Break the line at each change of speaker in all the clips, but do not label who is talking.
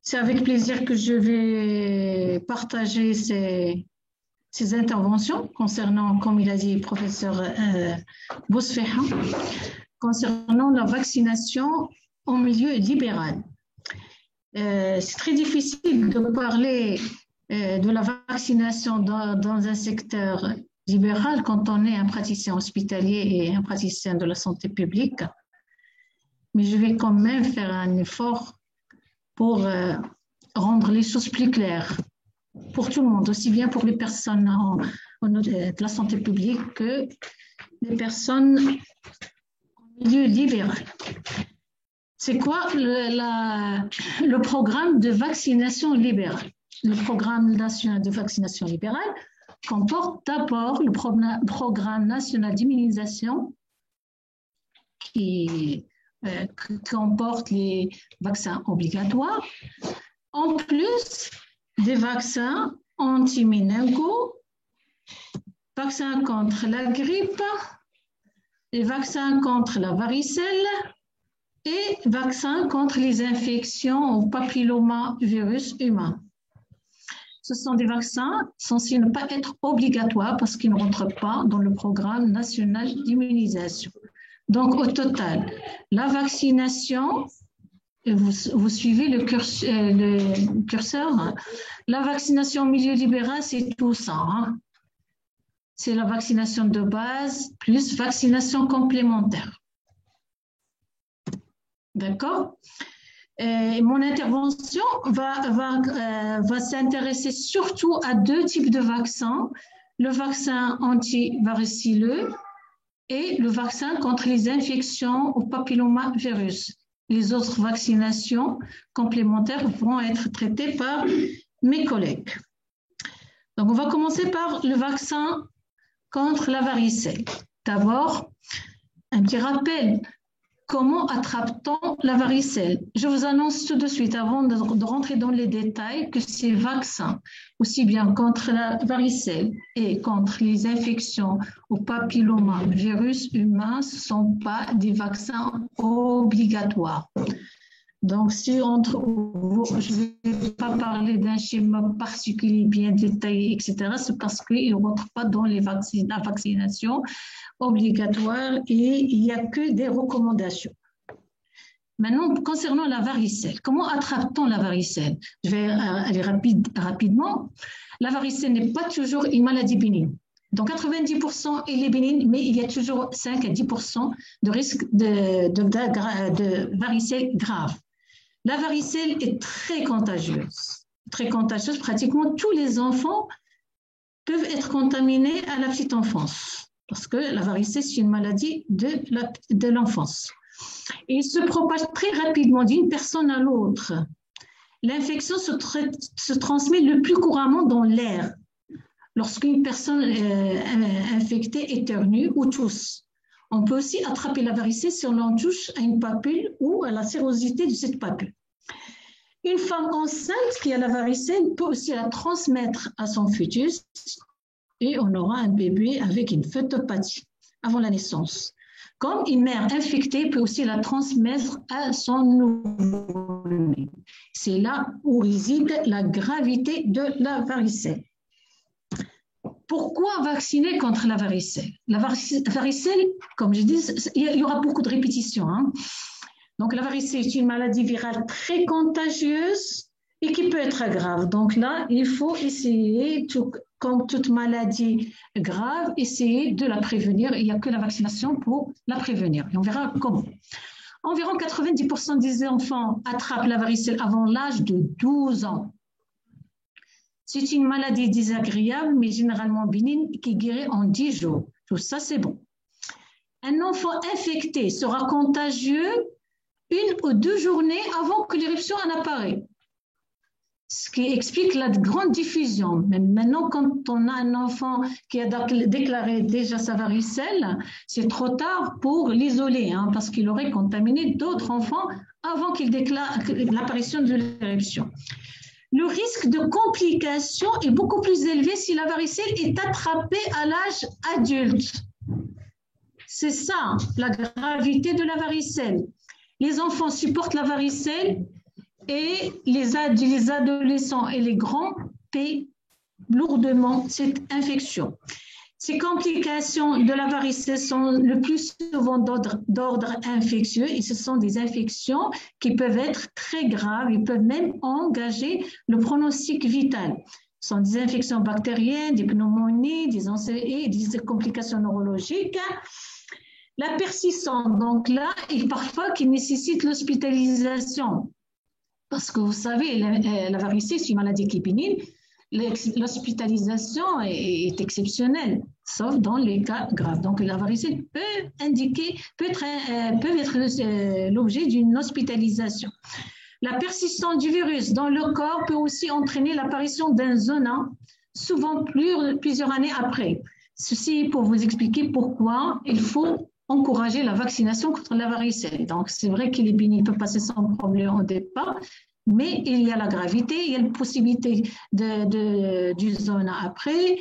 C'est avec plaisir que je vais partager ces interventions concernant, comme il a dit le professeur Bousfeha, concernant la vaccination en milieu libéral. C'est très difficile de parler de la vaccination dans un secteur libéral quand on est un praticien hospitalier et un praticien de la santé publique. Mais je vais quand même faire un effort pour rendre les choses plus claires pour tout le monde, aussi bien pour les personnes de la santé publique que les personnes en milieu libéral. C'est quoi le programme de vaccination libérale? Le programme national de vaccination libérale comporte d'abord le programme national d'immunisation qui comporte les vaccins obligatoires, en plus des vaccins anti-méningos, vaccins contre la grippe, les vaccins contre la varicelle et vaccins contre les infections au papillomavirus humain. Ce sont des vaccins censés ne pas être obligatoires parce qu'ils ne rentrent pas dans le programme national d'immunisation. Donc, au total, la vaccination, vous suivez le curseur, hein. La vaccination au milieu libéral, c'est tout ça. Hein. C'est la vaccination de base plus vaccination complémentaire. D'accord? Mon intervention va s'intéresser surtout à deux types de vaccins. Le vaccin antivaricelleux et le vaccin contre les infections au papillomavirus. Les autres vaccinations complémentaires vont être traitées par mes collègues. Donc, on va commencer par le vaccin contre la varicelle. D'abord, un petit rappel. Comment attrape-t-on la varicelle? Je vous annonce tout de suite, avant de rentrer dans les détails, que ces vaccins, aussi bien contre la varicelle et contre les infections au papillomavirus humain, ce ne sont pas des vaccins obligatoires. Donc, si entre vous, je ne vais pas parler d'un schéma particulier bien détaillé, etc., c'est parce qu'ils ne rentrent pas dans la vaccination obligatoire et il n'y a que des recommandations. Maintenant, concernant la varicelle, comment attrape-t-on la varicelle? Je vais aller rapidement. La varicelle n'est pas toujours une maladie bénigne. Donc, 90% elle est bénigne, mais il y a toujours 5 à 10% de risque de varicelle grave. La varicelle est très contagieuse. Très contagieuse. Pratiquement tous les enfants peuvent être contaminés à la petite enfance. Parce que la varicelle, c'est une maladie de l'enfance. Et il se propage très rapidement d'une personne à l'autre. L'infection se transmet le plus couramment dans l'air, lorsqu'une personne infectée éternue ou tousse. On peut aussi attraper la varicelle si on touche à une papule ou à la sérosité de cette papule. Une femme enceinte qui a la varicelle peut aussi la transmettre à son fœtus et on aura un bébé avec une photopathie avant la naissance. Comme une mère infectée peut aussi la transmettre à son nouveau-né. C'est là où réside la gravité de la varicelle. Pourquoi vacciner contre la varicelle? La varicelle, comme je dis, il y aura beaucoup de répétitions. Hein. Donc, la varicelle est une maladie virale très contagieuse et qui peut être grave. Donc là, il faut essayer, comme toute maladie grave, essayer de la prévenir. Il n'y a que la vaccination pour la prévenir. Et on verra comment. Environ 90% des enfants attrapent la varicelle avant l'âge de 12 ans. C'est une maladie désagréable, mais généralement bénigne, qui guérit en 10 jours. Tout ça, c'est bon. Un enfant infecté sera contagieux 1 ou 2 journées avant que l'éruption en apparaisse. Ce qui explique la grande diffusion. Mais maintenant, quand on a un enfant qui a déclaré déjà sa varicelle, c'est trop tard pour l'isoler, hein, parce qu'il aurait contaminé d'autres enfants avant qu'il déclare l'apparition de l'éruption. Le risque de complication est beaucoup plus élevé si la varicelle est attrapée à l'âge adulte. C'est ça, la gravité de la varicelle. Les enfants supportent la varicelle et les adolescents et les grands paient lourdement cette infection. Ces complications de la varicelle sont le plus souvent d'ordre infectieux et ce sont des infections qui peuvent être très graves et peuvent même engager le pronostic vital. Ce sont des infections bactériennes, des pneumonies, des complications neurologiques. La persistance, donc là, et parfois qui nécessite l'hospitalisation. Parce que vous savez, la varicelle, c'est une maladie qui est pénible. L'hospitalisation est exceptionnelle, sauf dans les cas graves. Donc, la varicelle peut être l'objet d'une hospitalisation. La persistance du virus dans le corps peut aussi entraîner l'apparition d'un zona, souvent plusieurs années après. Ceci pour vous expliquer pourquoi il faut encourager la vaccination contre la varicelle. Donc, c'est vrai qu'il est béni, il peut passer sans problème au départ, mais il y a la gravité, il y a la possibilité du zona après,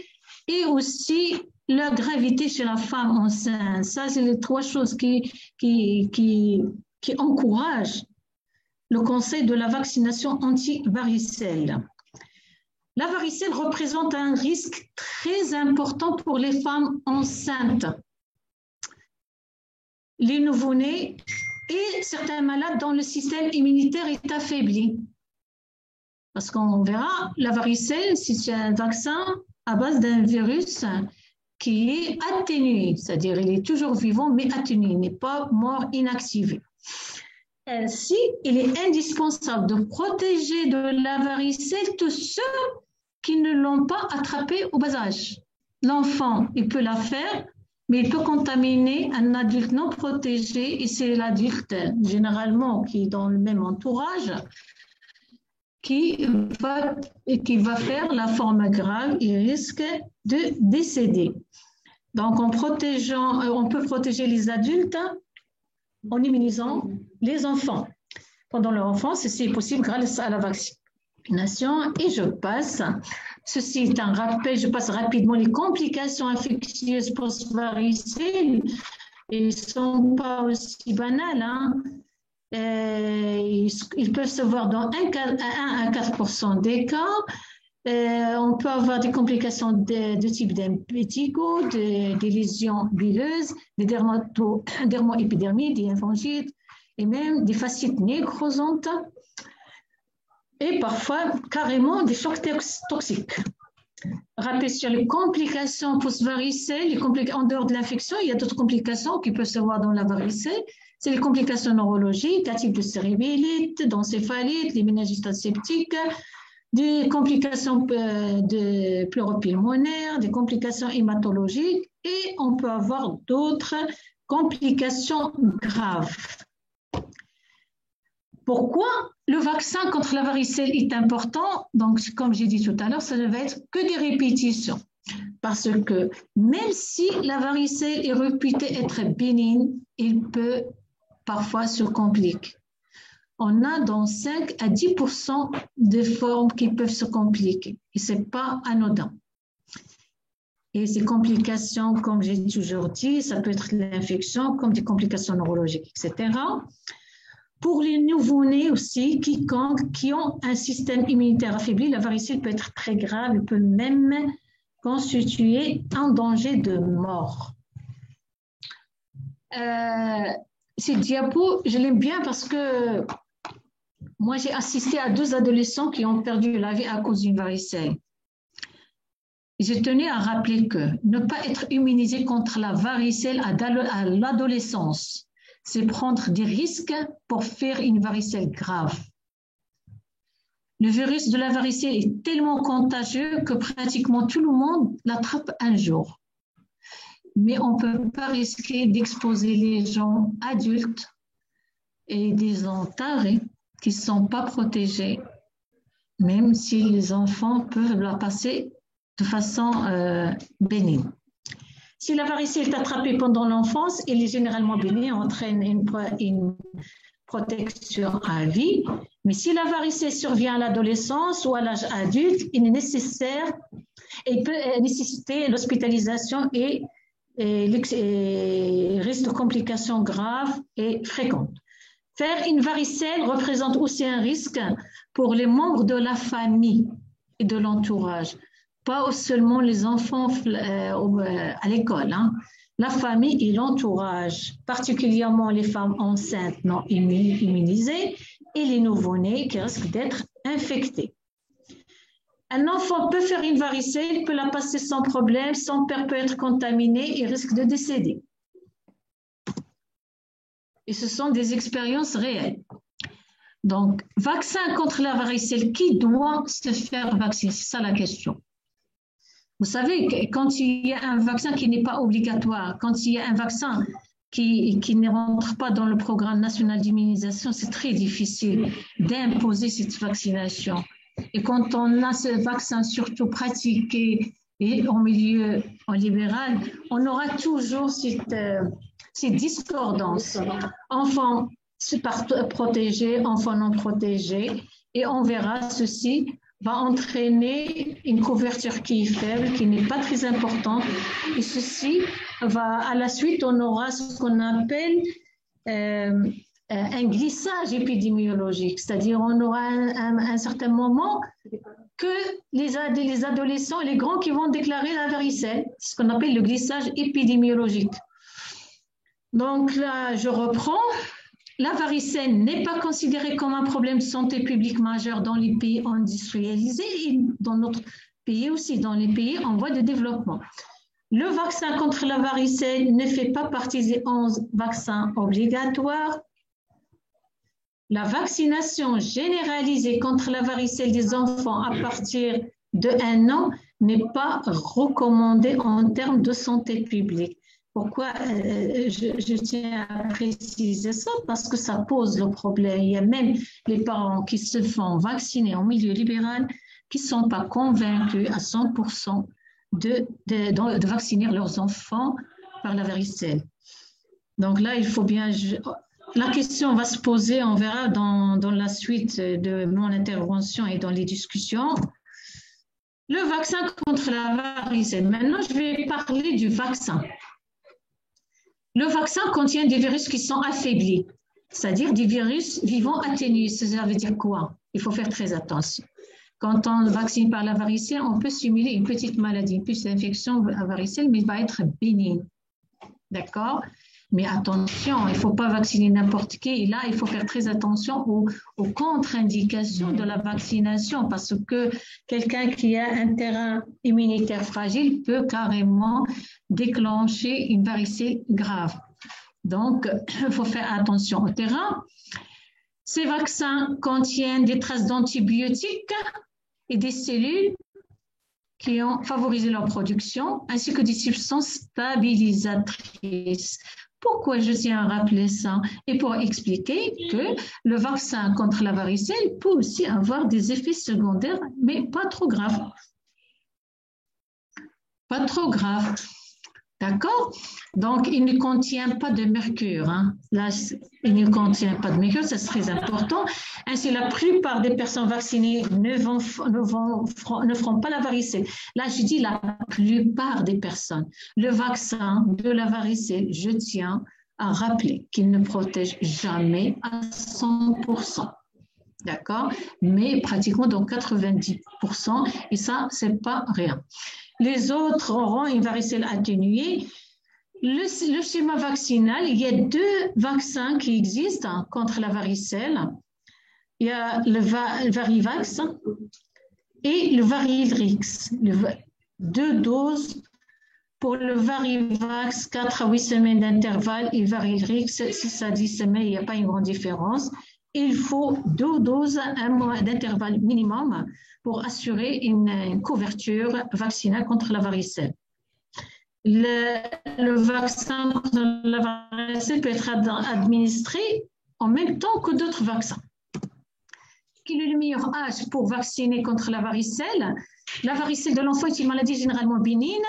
et aussi la gravité chez la femme enceinte. Ça, c'est les trois choses qui encouragent le conseil de la vaccination anti-varicelle. La varicelle représente un risque très important pour les femmes enceintes, les nouveau-nés et certains malades dont le système immunitaire est affaibli. Parce qu'on verra, la varicelle, c'est un vaccin à base d'un virus qui est atténué, c'est-à-dire il est toujours vivant mais atténué, il n'est pas mort inactivé. Ainsi, il est indispensable de protéger de la varicelle tous ceux qui ne l'ont pas attrapée au bas âge. L'enfant, il peut la faire, mais il peut contaminer un adulte non protégé, et c'est l'adulte, généralement, qui est dans le même entourage, qui va faire la forme grave et risque de décéder. Donc, on peut protéger les adultes en immunisant les enfants. Pendant leur enfance, ceci est possible grâce à la vaccination. Et je passe. Ceci est un rappel, je passe rapidement les complications infectieuses post-varicelle. Ils ne sont pas aussi banales. Hein. Ils peuvent se voir dans 1 à 4% des cas. On peut avoir des complications de type d'impétigo, des lésions bileuses, des dermoépidermies, des lymphangites et même des fascites nécrosantes et parfois carrément des chocs toxiques. Rappel sur les complications post-varicelle, en dehors de l'infection, il y a d'autres complications qui peuvent se voir dans la varicelle. C'est les complications neurologiques, à type de cérébrolite, d'encéphalite, les méningites septiques, des complications de pleuropulmonaires, des complications hématologiques et on peut avoir d'autres complications graves. Pourquoi le vaccin contre la varicelle est important? Donc, comme j'ai dit tout à l'heure, ça ne va être que des répétitions. Parce que même si la varicelle est réputée être bénigne, il peut parfois se compliquer. On a dans 5 à 10% de formes qui peuvent se compliquer. Et ce n'est pas anodin. Et ces complications, comme j'ai toujours dit, ça peut être l'infection, comme des complications neurologiques, etc. Pour les nouveau-nés aussi, quiconque qui ont un système immunitaire affaibli, la varicelle peut être très grave, elle peut même constituer un danger de mort. Cette diapo, je l'aime bien parce que moi, j'ai assisté à 2 adolescents qui ont perdu la vie à cause d'une varicelle. Je tenais à rappeler que ne pas être immunisé contre la varicelle à l'adolescence, c'est prendre des risques pour faire une varicelle grave. Le virus de la varicelle est tellement contagieux que pratiquement tout le monde l'attrape un jour. Mais on ne peut pas risquer d'exposer les gens adultes et des entarés qui ne sont pas protégés, même si les enfants peuvent la passer de façon bénigne. Si la varicelle est attrapée pendant l'enfance, elle est généralement bénigne, entraîne une protection à vie. Mais si la varicelle survient à l'adolescence ou à l'âge adulte, il est nécessaire, elle peut nécessiter l'hospitalisation et risque de complications graves et fréquentes. Faire une varicelle représente aussi un risque pour les membres de la famille et de l'entourage, pas seulement les enfants à l'école. Hein. La famille et l'entourage, particulièrement les femmes enceintes non immunisées et les nouveau-nés qui risquent d'être infectés. Un enfant peut faire une varicelle, peut la passer sans problème, son père peut être contaminé et risque de décéder. Et ce sont des expériences réelles. Donc, vaccin contre la varicelle, qui doit se faire vacciner? C'est ça la question. Vous savez, quand il y a un vaccin qui n'est pas obligatoire, quand il y a un vaccin qui ne rentre pas dans le programme national d'immunisation, c'est très difficile d'imposer cette vaccination. Et quand on a ce vaccin surtout pratiqué et en milieu en libéral, on aura toujours ces discordances. Enfants protégés, enfants non protégés, et on verra ceci va entraîner une couverture qui est faible, qui n'est pas très importante, et ceci va, à la suite, on aura ce qu'on appelle un glissage épidémiologique, c'est-à-dire on aura un certain moment que les adolescents et les grands qui vont déclarer la varicelle, ce qu'on appelle le glissage épidémiologique. Donc là, je reprends. La varicelle n'est pas considérée comme un problème de santé publique majeur dans les pays industrialisés et dans notre pays aussi, dans les pays en voie de développement. Le vaccin contre la varicelle ne fait pas partie des 11 vaccins obligatoires. La vaccination généralisée contre la varicelle des enfants à partir de 1 an n'est pas recommandée en termes de santé publique. Pourquoi je tiens à préciser ça? Parce que ça pose le problème. Il y a même les parents qui se font vacciner en milieu libéral qui ne sont pas convaincus à 100% de vacciner leurs enfants par la varicelle. Donc là, il faut bien... La question va se poser, on verra dans la suite de mon intervention et dans les discussions. Le vaccin contre la varicelle. Maintenant, je vais parler du vaccin. Le vaccin contient des virus qui sont affaiblis, c'est-à-dire des virus vivants atténués. Ça veut dire quoi? Il faut faire très attention. Quand on vaccine par la varicelle, on peut simuler une petite maladie, une petite infection à varicelle, mais elle va être bénigne. D'accord? Mais attention, il ne faut pas vacciner n'importe qui. Et là, il faut faire très attention aux contre-indications de la vaccination parce que quelqu'un qui a un terrain immunitaire fragile peut carrément déclencher une varicelle grave. Donc, il faut faire attention au terrain. Ces vaccins contiennent des traces d'antibiotiques et des cellules qui ont favorisé leur production, ainsi que des substances stabilisatrices. Pourquoi je tiens à rappeler ça? Et pour expliquer que le vaccin contre la varicelle peut aussi avoir des effets secondaires, mais pas trop graves. Pas trop graves. D'accord? Donc, il ne contient pas de mercure. Hein. Là, il ne contient pas de mercure, c'est très important. Ainsi, la plupart des personnes vaccinées ne feront pas la varicelle. Là, je dis la plupart des personnes. Le vaccin de la varicelle, je tiens à rappeler qu'il ne protège jamais à 100%. D'accord? Mais pratiquement dans 90%, et ça, c'est pas rien. Les autres auront une varicelle atténuée. Le schéma vaccinal, il y a 2 vaccins qui existent contre la varicelle. Il y a le Varivax et le Varilrix. 2 doses pour le Varivax, 4 à 8 semaines d'intervalle, et Varilrix, 6 à 10 semaines, il n'y a pas une grande différence. Il faut 2 doses, 1 mois d'intervalle minimum pour assurer une couverture vaccinale contre la varicelle. Le vaccin contre la varicelle peut être administré en même temps que d'autres vaccins. Quel est le meilleur âge pour vacciner contre la varicelle? La varicelle de l'enfant est une maladie généralement bénigne,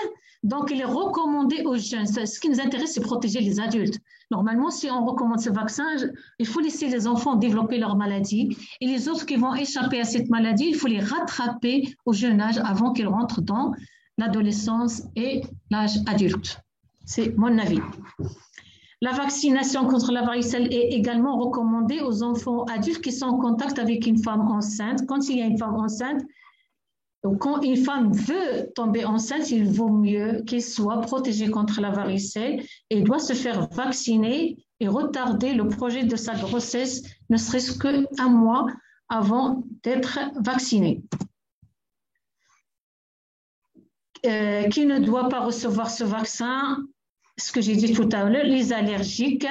donc il est recommandé aux jeunes. Ce qui nous intéresse, c'est protéger les adultes. Normalement, si on recommande ce vaccin, il faut laisser les enfants développer leur maladie et les autres qui vont échapper à cette maladie, il faut les rattraper au jeune âge avant qu'ils rentrent dans l'adolescence et l'âge adulte. C'est mon avis. La vaccination contre la varicelle est également recommandée aux enfants adultes qui sont en contact avec une femme enceinte. Quand il y a une femme enceinte, donc quand une femme veut tomber enceinte, il vaut mieux qu'elle soit protégée contre la varicelle et doit se faire vacciner et retarder le projet de sa grossesse, ne serait-ce qu'un mois avant d'être vaccinée. Qui ne doit pas recevoir ce vaccin? Ce que j'ai dit tout à l'heure, les allergiques,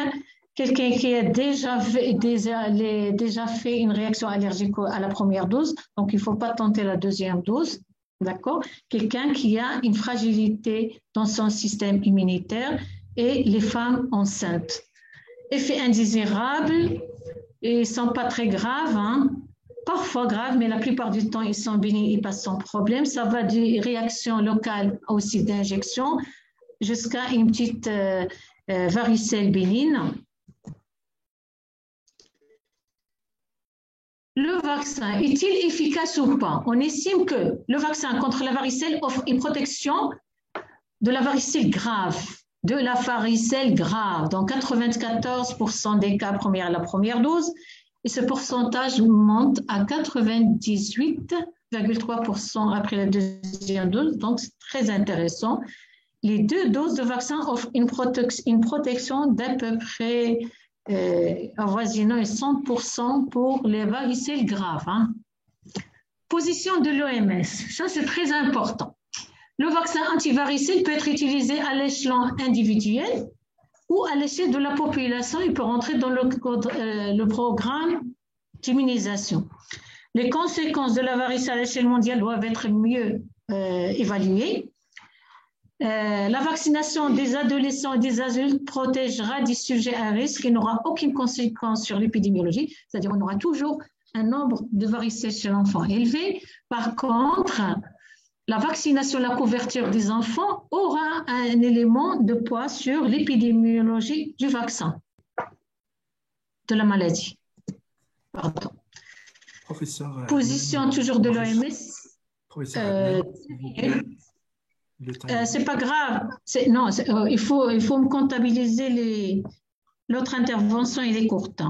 quelqu'un qui a déjà fait une réaction allergique à la première dose, donc il ne faut pas tenter la deuxième dose, d'accord? Quelqu'un qui a une fragilité dans son système immunitaire et les femmes enceintes. Effets indésirables, ils ne sont pas très graves, hein? Parfois graves, mais la plupart du temps, ils sont bénis, ils passent sans problème. Ça va des réactions locales aussi d'injection jusqu'à une petite varicelle bénigne. Le vaccin est-il efficace ou pas? On estime que le vaccin contre la varicelle offre une protection de la varicelle grave. Dans 94% des cas à la première dose, et ce pourcentage monte à 98,3% après la deuxième dose, donc c'est très intéressant. Les 2 doses de vaccin offrent une protection d'à peu près avoisinant 100% pour les varicelles graves. Hein. Position de l'OMS, ça c'est très important. Le vaccin antivaricelle peut être utilisé à l'échelon individuel ou à l'échelle de la population. Il peut rentrer dans le programme d'immunisation. Les conséquences de la varicelle à l'échelle mondiale doivent être mieux évaluées. La vaccination des adolescents et des adultes protégera des sujets à risque et n'aura aucune conséquence sur l'épidémiologie, c'est-à-dire on aura toujours un nombre de varicelles chez l'enfant élevé. Par contre, la vaccination, la couverture des enfants aura un élément de poids sur l'épidémiologie du vaccin, de la maladie. Pardon.
Professeur,
position toujours de l'OMS.
Professeur,
c'est pas grave. Non, il faut me comptabiliser l'autre intervention, elle est courte.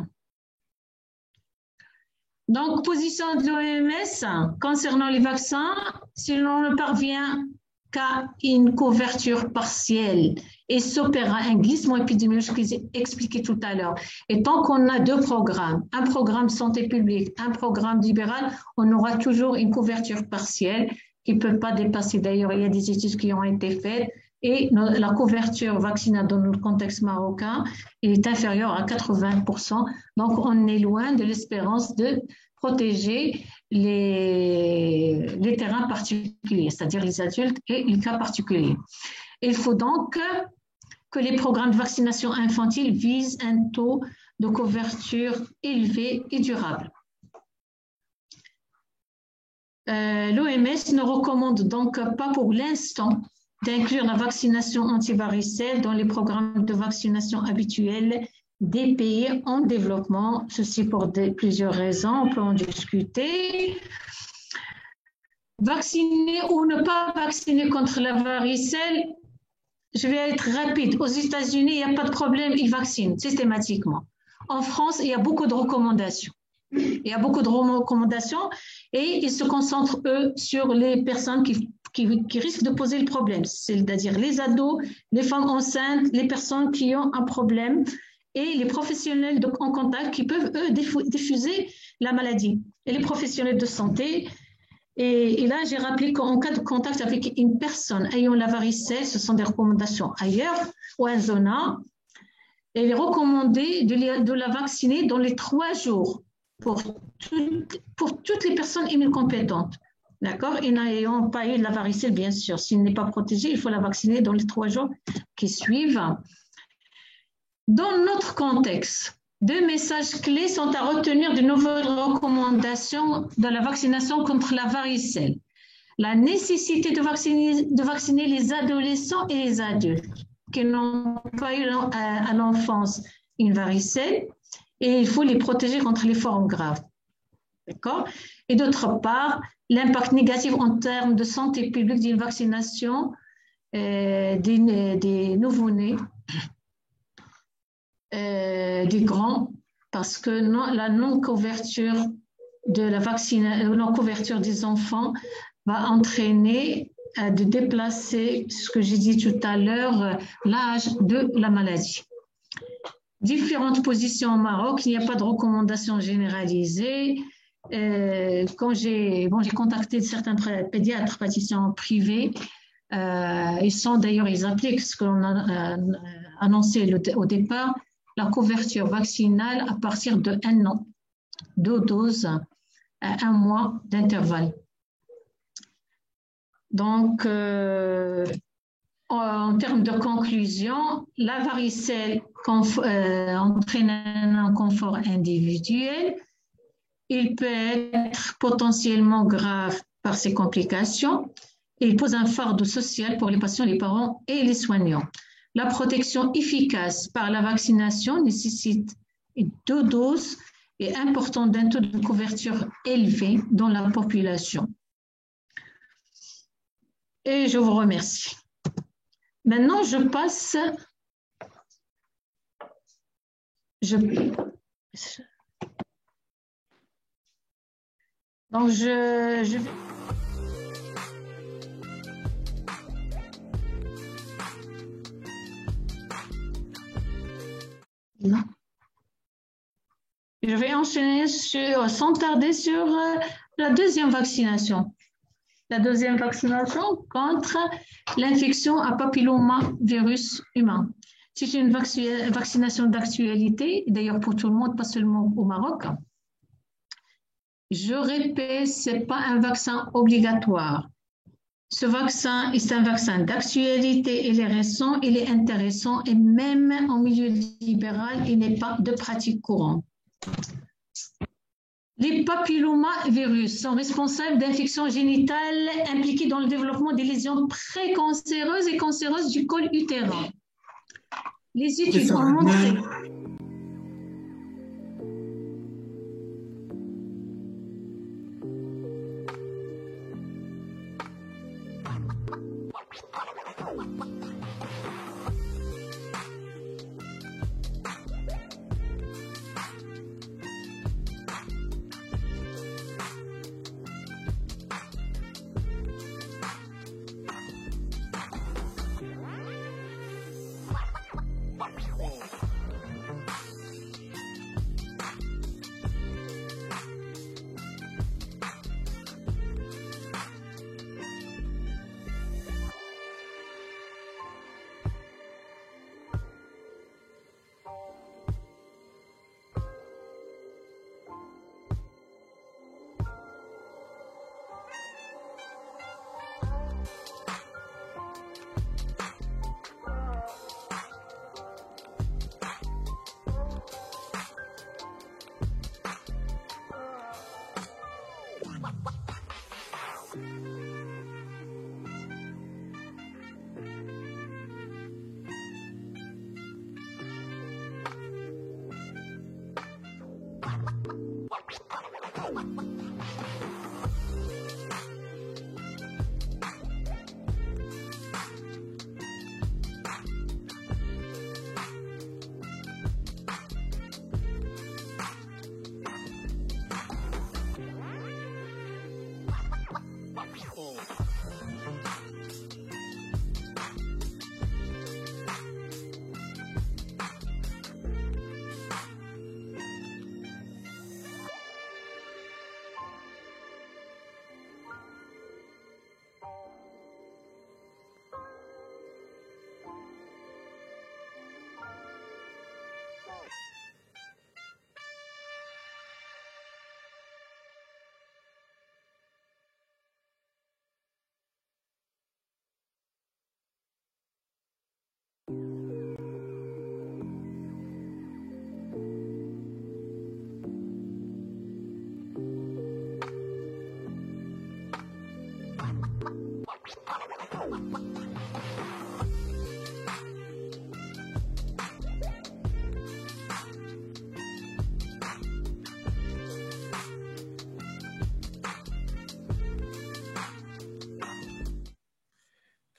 Donc, position de l'OMS concernant les vaccins, si l'on ne parvient qu'à une couverture partielle et s'opérera un glissement épidémiologique que j'ai expliqué tout à l'heure. Et tant qu'on a 2 programmes, un programme santé publique, un programme libéral, on aura toujours une couverture partielle qui ne peut pas dépasser. D'ailleurs, il y a des études qui ont été faites et la couverture vaccinale dans le contexte marocain est inférieure à 80%. Donc, on est loin de l'espérance de protéger les terrains particuliers, c'est-à-dire les adultes et les cas particuliers. Il faut donc que les programmes de vaccination infantile visent un taux de couverture élevé et durable. L'OMS ne recommande donc pas pour l'instant d'inclure la vaccination antivaricelle dans les programmes de vaccination habituels des pays en développement. Ceci pour plusieurs raisons, on peut en discuter. Vacciner ou ne pas vacciner contre la varicelle, je vais être rapide. Aux États-Unis, il n'y a pas de problème, ils vaccinent systématiquement. En France, il y a beaucoup de recommandations. Il y a beaucoup de recommandations et ils se concentrent, eux, sur les personnes qui risquent de poser le problème, c'est-à-dire les ados, les femmes enceintes, les personnes qui ont un problème et les professionnels en contact qui peuvent, eux, diffuser la maladie. Et les professionnels de santé. Et là, j'ai rappelé qu'en cas de contact avec une personne ayant la varicelle, ce sont des recommandations ailleurs ou en zona. Il est recommandé de la vacciner dans les 3 jours pour toutes les personnes immunocompétentes. D'accord? Et n'ayant pas eu de la varicelle, bien sûr. S'il n'est pas protégé, il faut la vacciner dans les 3 jours qui suivent. Dans notre contexte, 2 messages clés sont à retenir de nouvelles recommandations de la vaccination contre la varicelle. La nécessité de vacciner les adolescents et les adultes qui n'ont pas eu à l'enfance une varicelle et il faut les protéger contre les formes graves. D'accord? Et d'autre part, l'impact négatif en termes de santé publique d'une vaccination des nouveau-nés des grands, parce que la non-couverture non-couverture des enfants va entraîner de déplacer, ce que j'ai dit tout à l'heure, l'âge de la maladie. Différentes positions au Maroc, il n'y a pas de recommandation généralisée. Quand j'ai contacté certains pédiatres praticiens privés, ils appliquent ce qu'on a annoncé au départ, la couverture vaccinale à partir de 1 an, 2 doses, 1 mois d'intervalle. Donc, en termes de conclusion, la varicelle entraîne un inconfort individuel. Il peut être potentiellement grave par ses complications. Il pose un fardeau social pour les patients, les parents et les soignants. La protection efficace par la vaccination nécessite 2 doses et important d'un taux de couverture élevé dans la population. Et je vous remercie. Maintenant, je passe. Donc, je vais. Non. Je vais enchaîner sans tarder sur la deuxième vaccination. La deuxième vaccination contre l'infection à papillomavirus humain. C'est une vaccination d'actualité, d'ailleurs pour tout le monde, pas seulement au Maroc. Je répète, ce n'est pas un vaccin obligatoire. Ce vaccin est un vaccin d'actualité, il est récent, il est intéressant et même en milieu libéral, il n'est pas de pratique courante. Les papillomavirus sont responsables d'infections génitales impliquées dans le développement des lésions précancéreuses et cancéreuses du col utérin. Les études ont montré...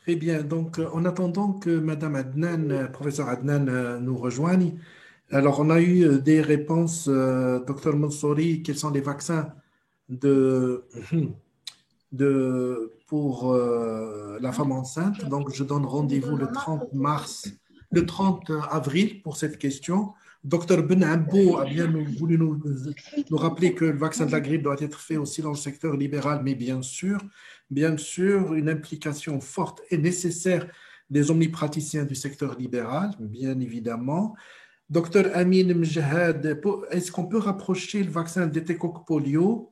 Très bien. Donc, en attendant que Madame Adnan, professeur Adnan, nous rejoigne, Alors, on a eu des réponses, docteur Mansouri, quels sont les vaccins de, pour la femme enceinte. Donc, je donne rendez-vous le 30 mars, le 30 avril pour cette question. Docteur Ben Abou a bien voulu nous rappeler que le vaccin de la grippe doit être fait aussi dans le secteur libéral, mais bien sûr, une implication forte et nécessaire des omnipraticiens du secteur libéral, bien évidemment. Docteur Amin Mjahad, est-ce qu'on peut rapprocher le vaccin d'étécoque polio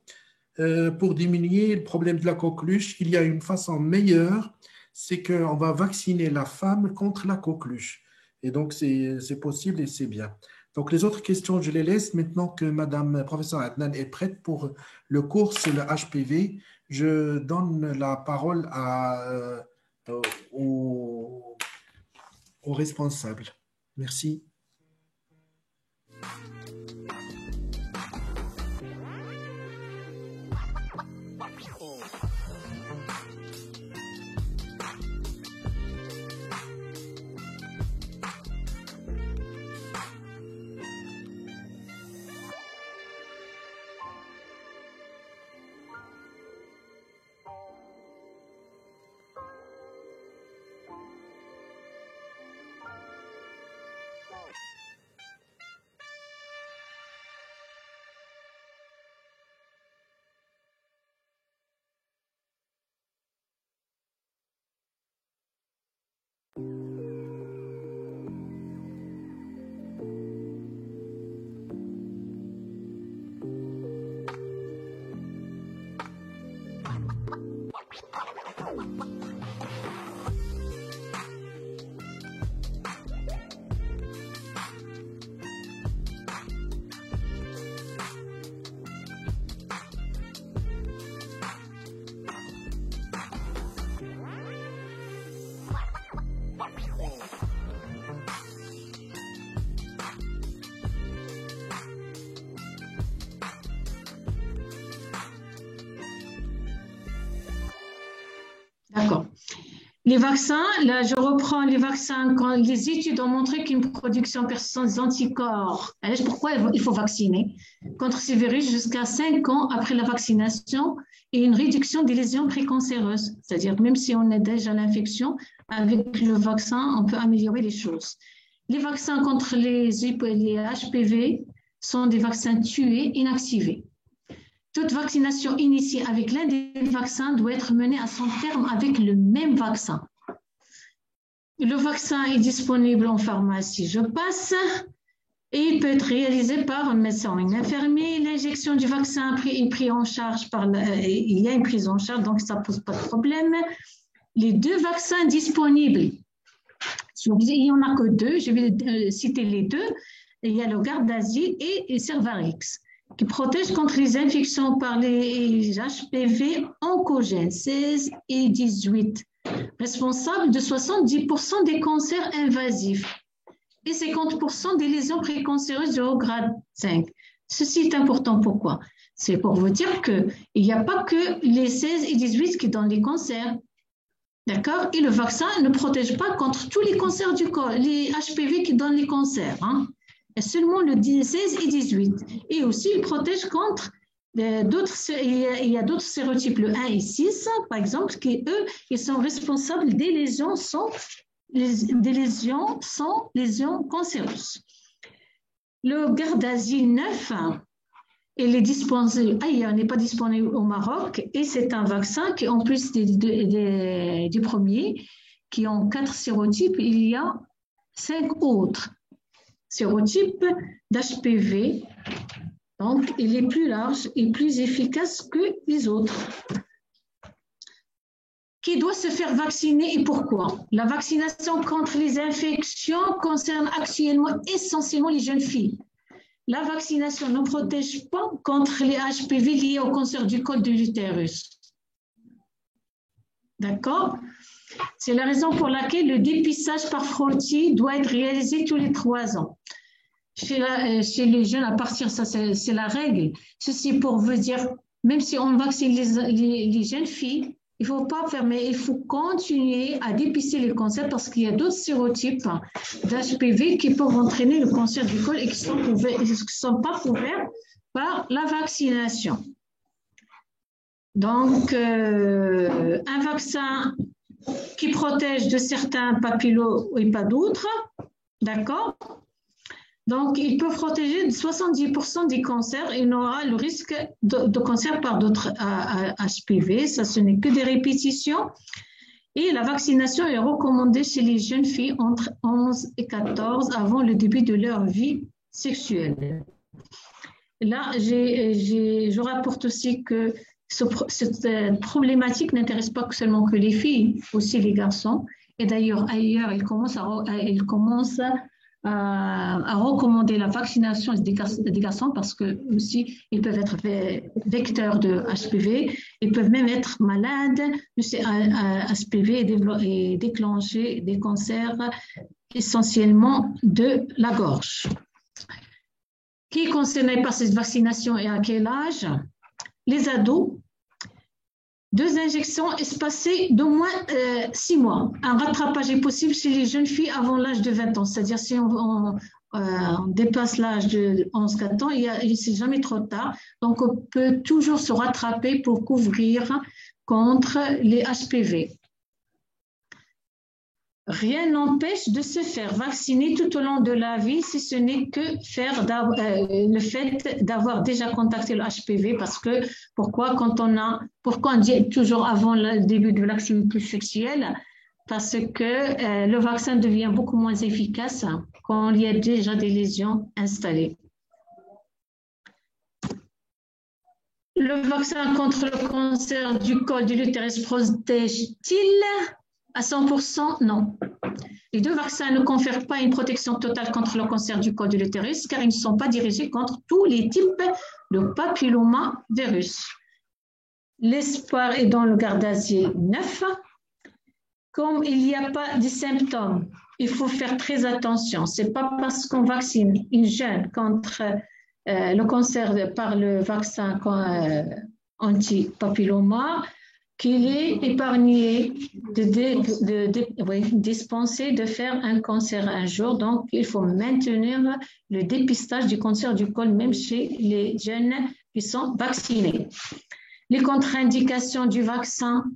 pour diminuer le problème de la coqueluche? Il y a une façon meilleure, c'est qu'on va vacciner la femme contre la coqueluche. Et donc, c'est possible et c'est bien. Donc, les autres questions, je les laisse maintenant que Madame professeur Adnan est prête pour le cours sur le HPV. Je donne la parole au responsable. Merci.
D'accord. Les vaccins, là je reprends les vaccins quand les études ont montré qu'une production persistante des anticorps. Pourquoi il faut vacciner contre ces virus jusqu'à 5 ans après la vaccination et une réduction des lésions précancéreuses. C'est-à-dire même si on a déjà l'infection, avec le vaccin, on peut améliorer les choses. Les vaccins contre les HPV sont des vaccins tués, inactivés. Toute vaccination initiée avec l'un des vaccins doit être menée à son terme avec le même vaccin. Le vaccin est disponible en pharmacie, je passe, et il peut être réalisé par un médecin ou un infirmier. L'injection du vaccin est prise en charge il y a une prise en charge, donc ça ne pose pas de problème. Les deux vaccins disponibles, il n'y en a que deux, je vais citer les deux. Il y a le Gardasil et Cervarix, qui protège contre les infections par les HPV oncogènes 16 et 18, responsables de 70% des cancers invasifs et 50% des lésions précancéreuses de haut grade 5. Ceci est important. Pourquoi? C'est pour vous dire qu'il n'y a pas que les 16 et 18 qui donnent les cancers. D'accord? Et le vaccin ne protège pas contre tous les cancers du corps, les HPV qui donnent les cancers. Et seulement le 16 et 18. Et aussi, il protège contre d'autres, il y a d'autres sérotypes, le 1 et 6, par exemple, qui, eux, ils sont responsables des lésions sans lésions cancéreuses. Le Gardasil 9, il est disponible ailleurs, n'est pas disponible au Maroc, et c'est un vaccin qui, en plus du premier, qui ont 4 sérotypes, il y a 5 autres sérotypes d'HPV. Donc, il est plus large et plus efficace que les autres. Qui doit se faire vacciner et pourquoi? La vaccination contre les infections concerne actuellement essentiellement les jeunes filles. La vaccination ne protège pas contre les HPV liés au cancer du col de l'utérus. D'accord? C'est la raison pour laquelle le dépistage par frottis doit être réalisé tous les 3 ans. Chez les jeunes, à partir, ça c'est la règle. Ceci pour vous dire, même si on vaccine les jeunes filles, Il ne faut pas fermer, il faut continuer à dépister les cancers parce qu'il y a d'autres sérotypes d'HPV qui peuvent entraîner le cancer du col et qui ne sont pas couverts par la vaccination. Donc, un vaccin qui protège de certains papillomes et pas d'autres, d'accord? Donc, il peut protéger de 70% des cancers et on aura le risque de cancer par d'autres HPV. Ça, ce n'est que des répétitions. Et la vaccination est recommandée chez les jeunes filles entre 11 et 14 avant le début de leur vie sexuelle. Là, je rapporte aussi que cette problématique n'intéresse pas seulement que les filles, aussi les garçons. Et d'ailleurs, ailleurs, ils commencent à recommander la vaccination des garçons parce que aussi ils peuvent être vecteurs de HPV, ils peuvent même être malades de ces HPV et déclencher des cancers essentiellement de la gorge. Qui est concerné par cette vaccination et à quel âge? Les ados. 2 injections espacées d'au moins 6 mois. Un rattrapage est possible chez les jeunes filles avant l'âge de 20 ans. C'est-à-dire si on dépasse l'âge de 11-14 ans, c'est jamais trop tard. Donc, on peut toujours se rattraper pour couvrir contre les HPV. Rien n'empêche de se faire vacciner tout au long de la vie si ce n'est que le fait d'avoir déjà contacté le HPV parce que pourquoi on dit toujours avant le début de l'activité sexuelle? Parce que le vaccin devient beaucoup moins efficace quand il y a déjà des lésions installées. Le vaccin contre le cancer du col de l'utérus protège-t-il? À 100%, non. Les 2 vaccins ne confèrent pas une protection totale contre le cancer du col de l'utérus car ils ne sont pas dirigés contre tous les types de papillomavirus. L'espoir est dans le Gardasil 9. Comme il n'y a pas de symptômes, il faut faire très attention. Ce n'est pas parce qu'on vaccine une jeune contre le cancer par le vaccin anti-papilloma qu'il est épargné de dispenser de faire un cancer un jour. Donc, il faut maintenir le dépistage du cancer du col, même chez les jeunes qui sont vaccinés. Les contre-indications du vaccin,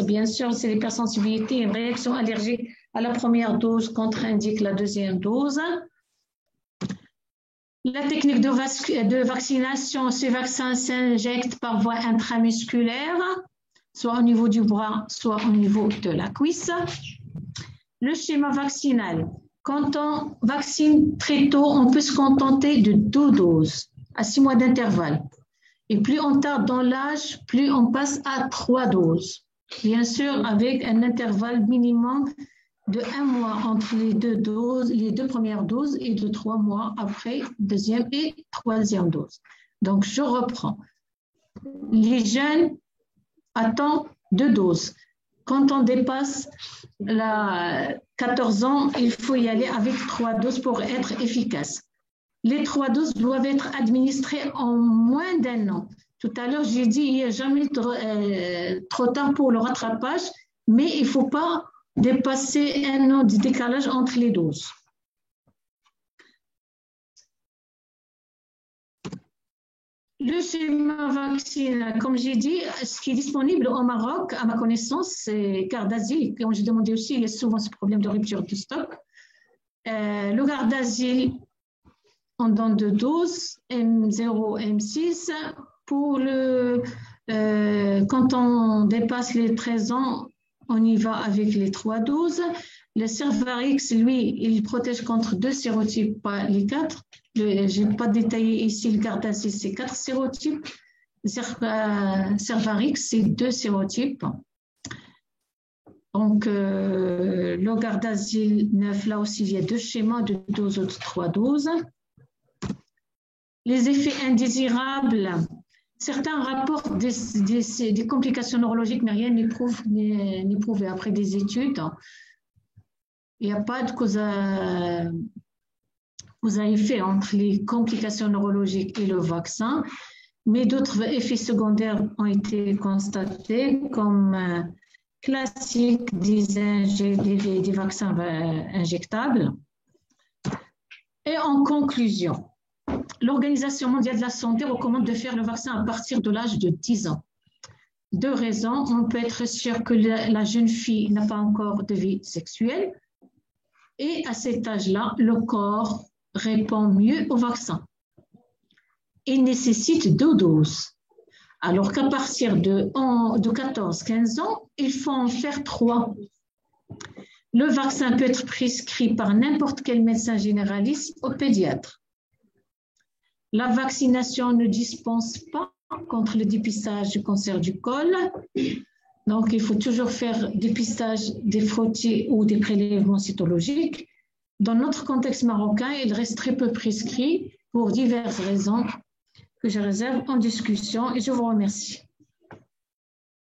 bien sûr, c'est l'hypersensibilité, une réaction allergique à la première dose contre-indique la deuxième dose. La technique de vaccination, ces vaccins s'injectent par voie intramusculaire, soit au niveau du bras, soit au niveau de la cuisse. Le schéma vaccinal. Quand on vaccine très tôt, on peut se contenter de 2 doses à 6 mois d'intervalle. Et plus on tarde dans l'âge, plus on passe à 3 doses. Bien sûr, avec un intervalle minimum de 1 mois entre les 2 premières doses et de 3 mois après deuxième et troisième dose. Donc, je reprends. Les jeunes attendent 2 doses. Quand on dépasse 14 ans, il faut y aller avec 3 doses pour être efficace. Les 3 doses doivent être administrées en moins d'1 an. Tout à l'heure, j'ai dit qu'il n'y a jamais trop tard pour le rattrapage, mais il ne faut pas dépasser 1 an de décalage entre les doses. Le schéma vaccinal, comme j'ai dit, ce qui est disponible au Maroc, à ma connaissance, c'est Gardasil. Comme j'ai demandé aussi, il y a souvent ce problème de rupture de stock. Le Gardasil, on donne 2 doses, M0, M6. Pour quand on dépasse les 13 ans, on y va avec les 3 doses. Le Cervarix, lui, il protège contre 2 sérotypes, pas les 4. Je n'ai pas détaillé ici le Gardasil, c'est 4 sérotypes. Cervarix, c'est 2 sérotypes. Donc, le Gardasil 9, là aussi, il y a 2 schémas, 2 doses ou 3 doses. Les effets indésirables, certains rapportent des complications neurologiques, mais rien n'est prouvé après des études. Il n'y a pas de cause à effet entre les complications neurologiques et le vaccin. mais d'autres effets secondaires ont été constatés, comme classique des vaccins injectables. Et en conclusion, l'Organisation mondiale de la santé recommande de faire le vaccin à partir de l'âge de 10 ans. 2 raisons. On peut être sûr que la jeune fille n'a pas encore de vie sexuelle. Et à cet âge-là, le corps répond mieux au vaccin. Il nécessite 2 doses. Alors qu'à partir de 14-15 ans, il faut en faire 3. Le vaccin peut être prescrit par n'importe quel médecin généraliste ou pédiatre. La vaccination ne dispense pas contre le dépistage du cancer du col. Donc, il faut toujours faire dépistage des frottis ou des prélèvements cytologiques. Dans notre contexte marocain, il reste très peu prescrit pour diverses raisons que je réserve en discussion et je vous remercie.